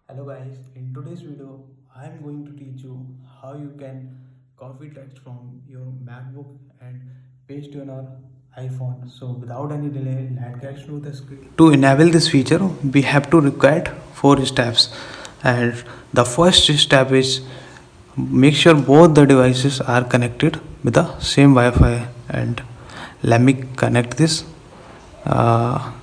Hello guys, in today's video I am going to teach you how you can copy text from your MacBook and paste on your iPhone. So without any delay, let's get through the screen. To enable this feature, we have to require four steps. And the first step is make sure both the devices are connected with the same Wi-Fi. And let me connect this. Uh,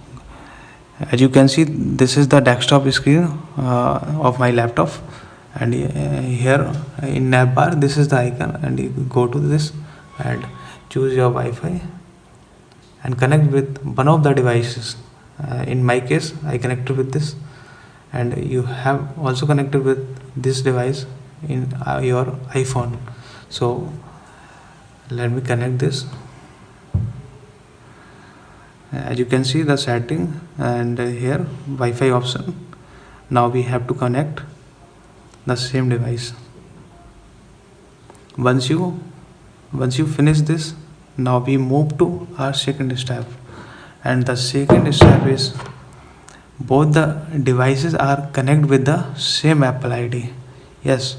as you can see, this is the desktop screen of my laptop, and here in navbar this is the icon, and you go to this and choose your Wi-Fi and connect with one of the devices. In my case I connected with this, and you have also connected with this device in your iPhone. So let me connect this. As you can see the setting, and here Wi-Fi option. Now we have to connect the same device. Once you finish this, now we move to our second step, and the second step is both the devices are connect with the same Apple ID. Yes,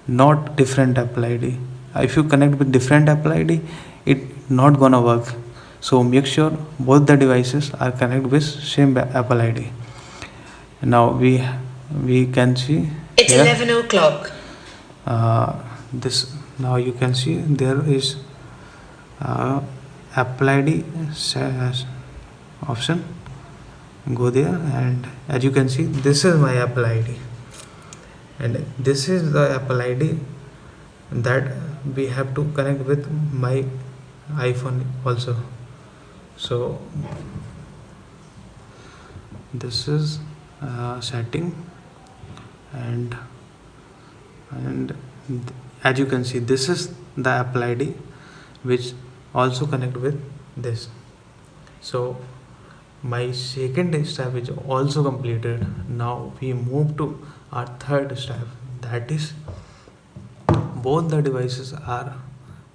not different Apple ID. If you connect with different Apple ID, it not gonna work. So make sure both the devices are connected with same Apple ID. Now we can see It's here 11 o'clock. this. Now you can see there is Apple ID option. Go there, and as you can see this is my Apple ID, and this is the Apple ID that we have to connect with my iPhone also. So this is setting, and and as you can see this is the Apple ID which also connect with this. So my second step is also completed. Now we move to our third step, that is both the devices are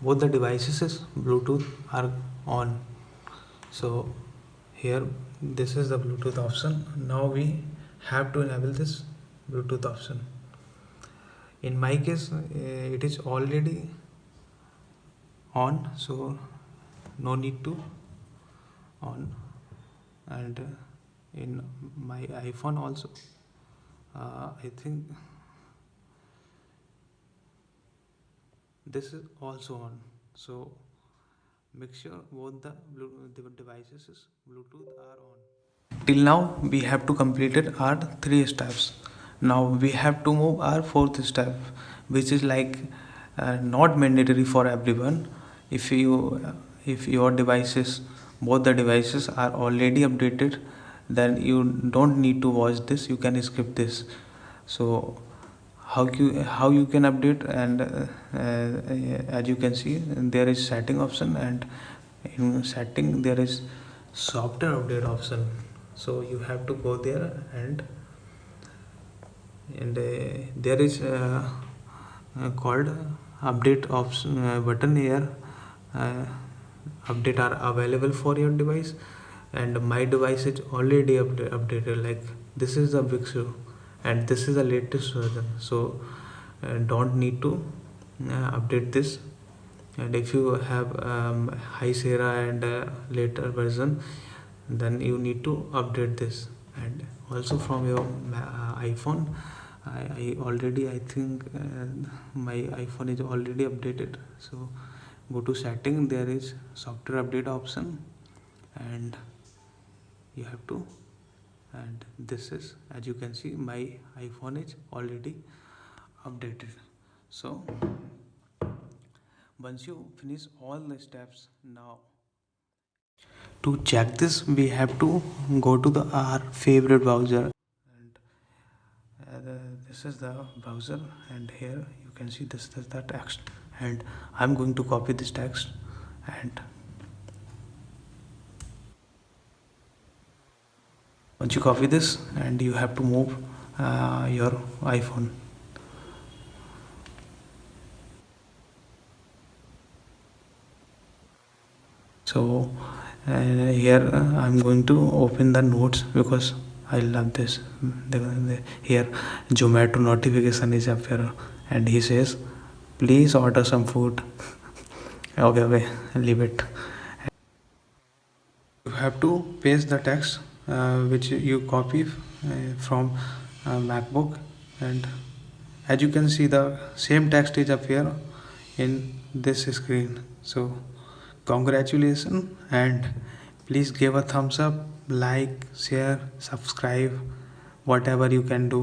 both the devices Bluetooth are on. So here this is the Bluetooth option. Now we have to enable this Bluetooth option. In my case it is already on, so no need to on. And in my iPhone also I think this is also on. So make sure both the devices is Bluetooth are on. Till now we have to completed our three steps. Now we have to move our fourth step, which is like not mandatory for everyone. If your devices both the devices are already updated, then you don't need to watch this, you can skip this. So how you can update, and as you can see there is setting option, and in setting there is software update option. So you have to go there, and there is called update option button here. uh, Update are available for your device, and my device is already updated, like this is the big show, and this is the latest version. So don't need to update this. And if you have high Sierra and later version, then you need to update this. And also from your iPhone, I already I think my iPhone is already updated. So go to setting, there is software update option, and you have to, and this is, as you can see my iPhone is already updated. So once you finish all the steps, now to check this we have to go to the our favorite browser, and this is the browser, and here you can see this is the text, and I'm going to copy this text. And once you copy this, and you have to move your iPhone. So here I'm going to open the notes, because I love this. Here, Zomato notification is up here, and he says, "Please order some food." Okay, leave it. You have to paste the text which you copy from MacBook, and as you can see, the same text is up here in this screen. So congratulations, and please give a thumbs up, like, share, subscribe, whatever you can do.